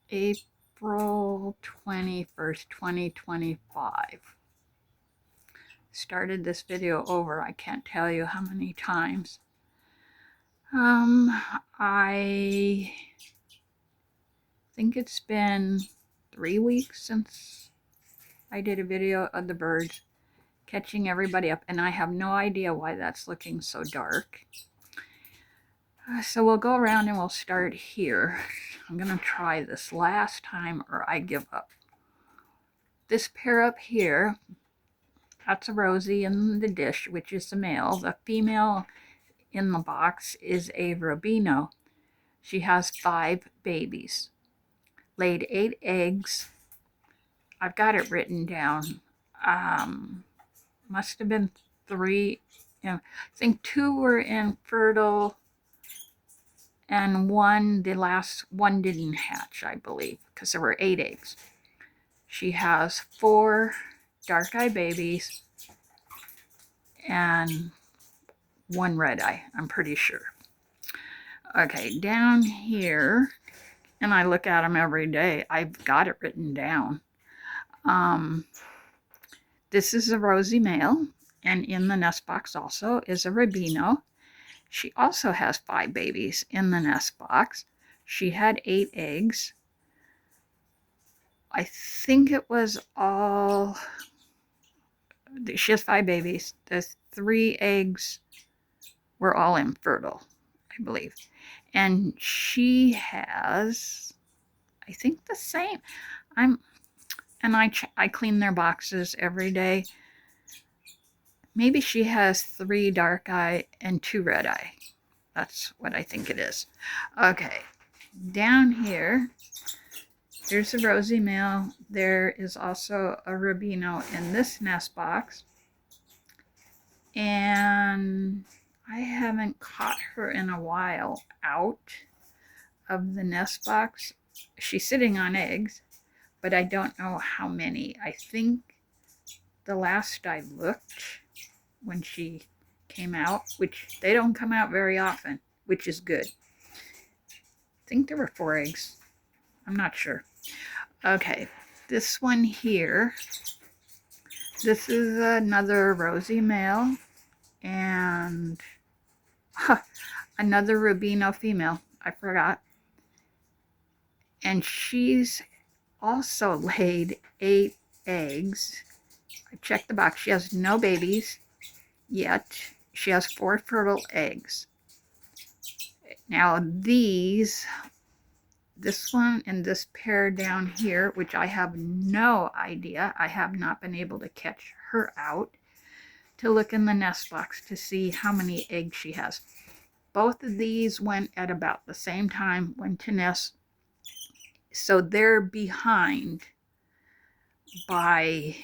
April 21st, 2025. Started this video over, I can't tell you how many times. I think it's been 3 weeks since I did a video of the birds catching everybody up, and I have no idea why that's looking so dark. So we'll go around and we'll start here. I'm gonna try this last time or I give up. This pair up here, that's a Rosie in the dish, which is the male. The female in the box is a Rubino. She has 5 babies, laid 8 eggs. I've got it written down. Must have been 3. I think 2 were infertile, and the last one didn't hatch, I believe, because there were 8 eggs. She has 4 dark-eye babies and 1 red-eye, I'm pretty sure. Okay, down here, and I look at them every day. I've got it written down. This is a Rosie male, and in the nest box also is a Rubino. She also has 5 babies in the nest box. She had 8 eggs. I think it was all, she has 5 babies. The 3 eggs were all infertile, I believe. And she has, I think, the same. I clean their boxes every day. Maybe she has 3 dark eye and 2 red eye. That's what I think it is. Okay, down here, there's a Rosie male. There is also a Rubino in this nest box. And I haven't caught her in a while out of the nest box. She's sitting on eggs, but I don't know how many. I think the last I looked when she came out, which they don't come out very often, which is good. I think there were 4 eggs. I'm not sure. Okay, this one here, this is another Rosie male and another Rubino female. I forgot. And she's also laid 8 eggs. I checked the box. She has no babies yet. She has 4 fertile eggs. Now this one and this pair down here, which I have no idea. I have not been able to catch her out to look in the nest box to see how many eggs she has. Both of these went at about the same time, went to nest. So they're behind by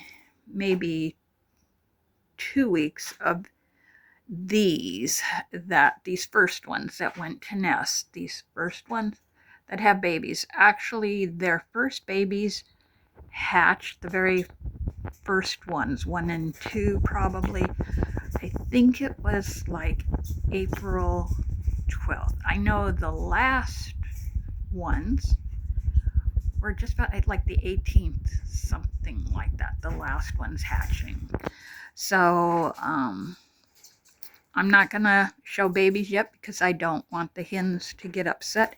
maybe 2 weeks of these first ones that went to nest. These first ones that have babies. Actually, their first babies hatched, the very first ones, 1 and 2 probably. I think it was like April 12th. I know the last ones were just about like the 18th, something like that, the last ones hatching. So I'm not gonna show babies yet because I don't want the hens to get upset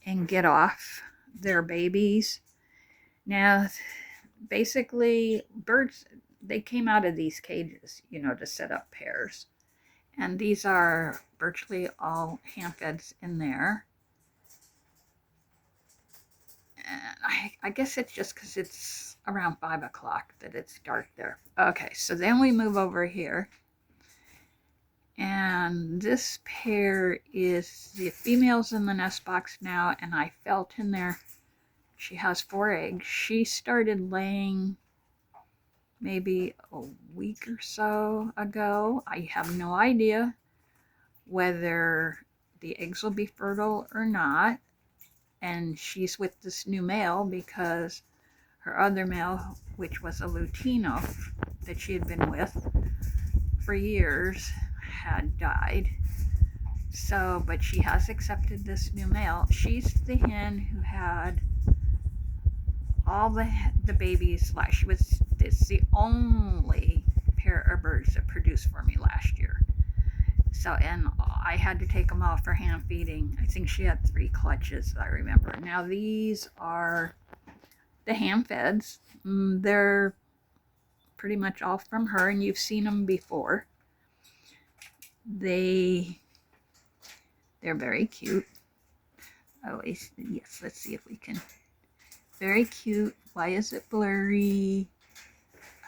and get off their babies. Now, basically, birds, they came out of these cages, to set up pairs. And these are virtually all ham-feds in there. And I guess it's just because it's around 5 o'clock that it's dark there. Okay, so then we move over here. And this pair is the females in the nest box now, and I felt in there. She has 4 eggs. She started laying maybe a week or so ago. I have no idea whether the eggs will be fertile or not. And she's with this new male because her other male, which was a Lutino that she had been with for years, had died. So, but she has accepted this new male. She's the hen who had all the babies last year. It's the only pair of birds that produced for me last year. So, and I had to take them off for hand feeding. I think she had 3 clutches, I remember. Now, these are the ham feds. They're pretty much all from her, and you've seen them before. They're very cute. Oh, yes, let's see if we can. Very cute. Why is it blurry?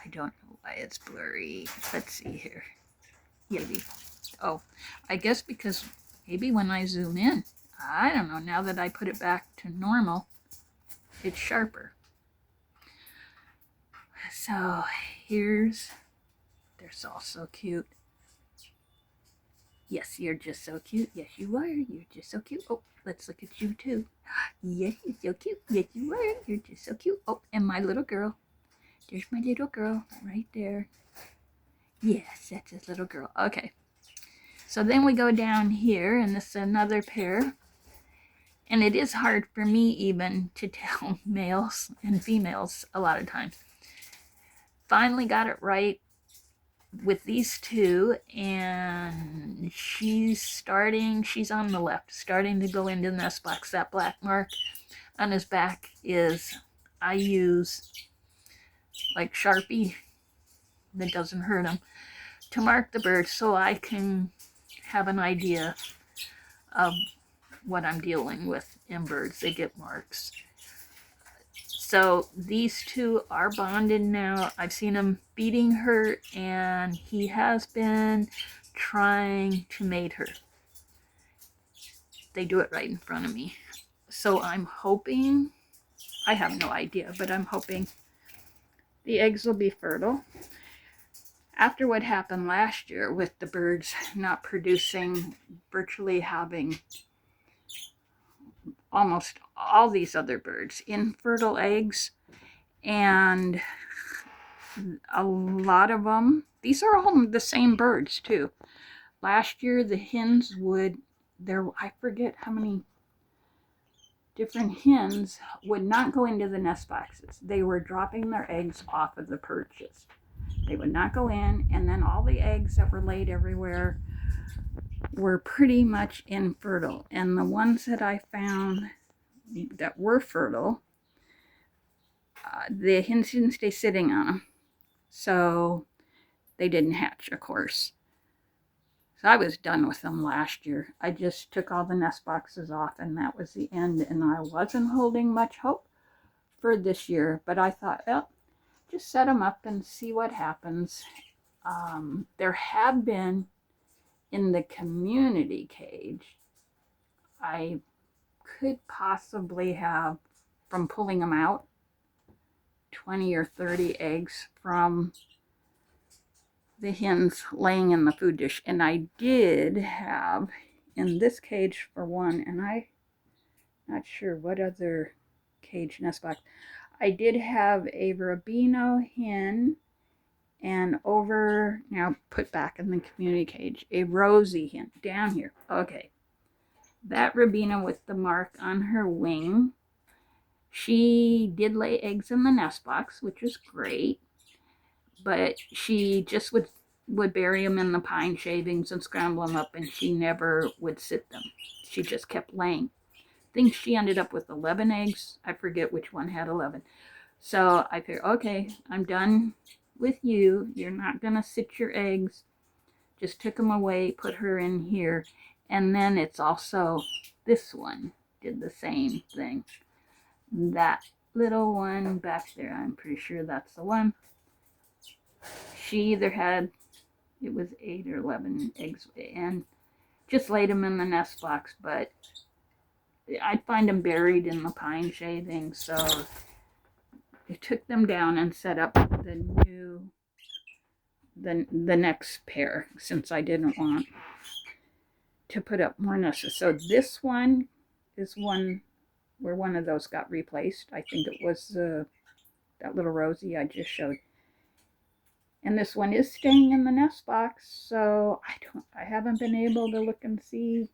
I don't know why it's blurry. Let's see here. Maybe. Oh, I guess because maybe when I zoom in, I don't know, now that I put it back to normal, it's sharper. So they're all so cute. Yes, you're just so cute. Yes, you are. You're just so cute. Oh, let's look at you too. Yes, you're so cute. Yes, you are. You're just so cute. Oh, and my little girl. There's my little girl right there. Yes, that's his little girl. Okay. So then we go down here, and this is another pair. And it is hard for me even to tell males and females a lot of times. Finally got it right with these two, and she's on the left, starting to go into the nest box. That black mark on his back is, I use like Sharpie that doesn't hurt him to mark the bird so I can have an idea of what I'm dealing with in birds. They get marks. So these two are bonded now. I've seen him feeding her, and he has been trying to mate her. They do it right in front of me. So I'm hoping, I have no idea, but I'm hoping the eggs will be fertile. After what happened last year with the birds not producing, virtually having almost all these other birds infertile eggs, and a lot of them, these are all the same birds too. Last year the hens I forget how many different hens would not go into the nest boxes. They were dropping their eggs off of the perches. They would not go in, and then all the eggs that were laid everywhere were pretty much infertile. And the ones that I found that were fertile, the hens didn't stay sitting on them. So they didn't hatch, of course. So I was done with them last year. I just took all the nest boxes off, and that was the end. And I wasn't holding much hope for this year, but I thought, well, just set them up and see what happens. There have been in the community cage, I could possibly have, from pulling them out, 20 or 30 eggs from the hens laying in the food dish. And I did have in this cage for one, and I'm not sure what other cage nest box, I did have a Rubino hen, and over, now put back in the community cage, a Rosie hen down here. Okay, that Rubino with the mark on her wing, she did lay eggs in the nest box, which was great, but she just would bury them in the pine shavings and scramble them up, and she never would sit them. She just kept laying. I think she ended up with 11 eggs. I forget which one had 11. So I figured, okay, I'm done with you. You're not going to sit your eggs. Just took them away, put her in here. And then it's also, this one did the same thing. That little one back there, I'm pretty sure that's the one. She either had, it was 8 or 11 eggs, and just laid them in the nest box, but I'd find them buried in the pine shavings, so I took them down and set up the next pair, since I didn't want to put up more nests. So this one is one where one of those got replaced. I think it was that little Rosie I just showed. And this one is staying in the nest box, so I haven't been able to look and see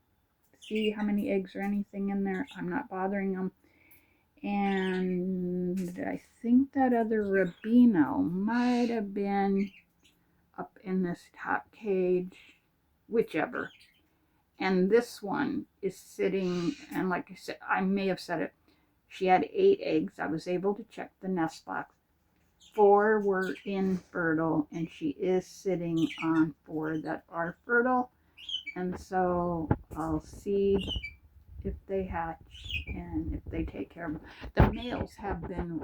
how many eggs or anything in there. I'm not bothering them. And I think that other Rubino might have been up in this top cage, whichever. And this one is sitting, and like I said, I may have said it, she had 8 eggs. I was able to check the nest box. 4 were infertile, and she is sitting on 4 that are fertile. And so I'll see if they hatch and if they take care of them. The males have been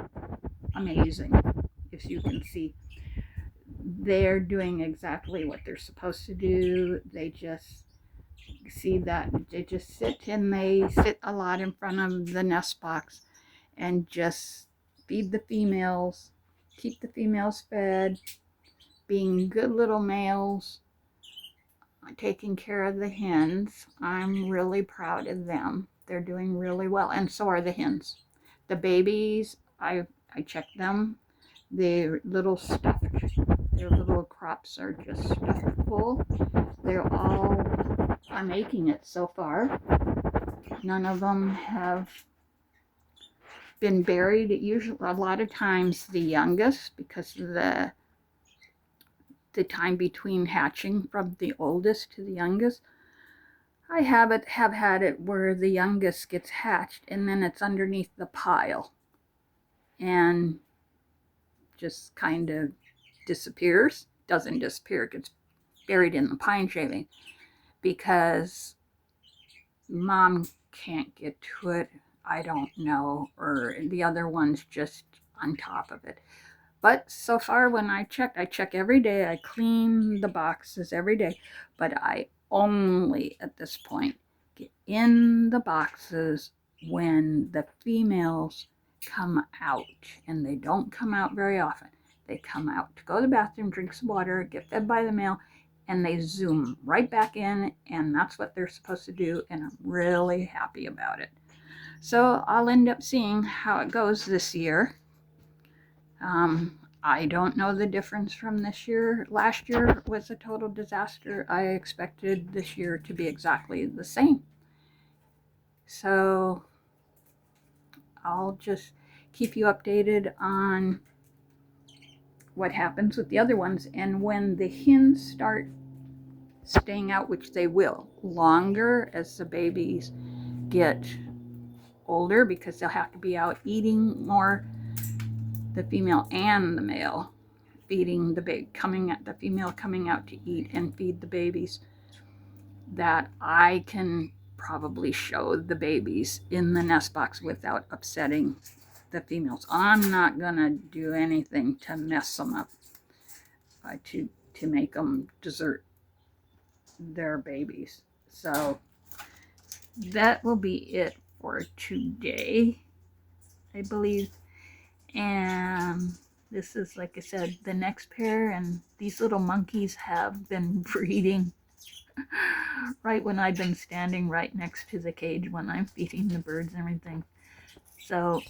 amazing, as you can see. They're doing exactly what they're supposed to do. They just see that they just sit, and they sit a lot in front of the nest box and just feed the females, keep the females fed, being good little males, taking care of the hens. I'm really proud of them. They're doing really well, and so are the hens. The babies, I checked them. They're little stuffed. Their little crops are just stuffed full. They're all are making it so far. None of them have been buried. Usually, a lot of times, the youngest, because of the time between hatching from the oldest to the youngest, I have had it where the youngest gets hatched and then it's underneath the pile and just kind of disappears. Doesn't disappear, it gets buried in the pine shaving because mom can't get to it. I don't know, or the other one's just on top of it. But so far, when I check every day. I clean the boxes every day, but I only at this point get in the boxes when the females come out, and they don't come out very often. They come out to go to the bathroom, drink some water, get fed by the male, and they zoom right back in, and that's what they're supposed to do, and I'm really happy about it. So I'll end up seeing how it goes this year. I don't know the difference from this year. Last year was a total disaster. I expected this year to be exactly the same. So I'll just keep you updated on what happens with the other ones. And when the hens start staying out, which they will, longer as the babies get older, because they'll have to be out eating more, the female and the male, feeding the baby, the female coming out to eat and feed the babies, that I can probably show the babies in the nest box without upsetting the females. I'm not gonna do anything to mess them up, to make them desert their babies. So that will be it for today, I believe. And this is, like I said, the next pair, and these little monkeys have been breeding right when I've been standing right next to the cage when I'm feeding the birds and everything. So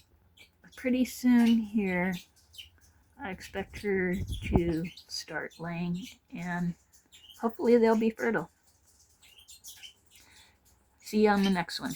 pretty soon here, I expect her to start laying, and hopefully they'll be fertile. See you on the next one.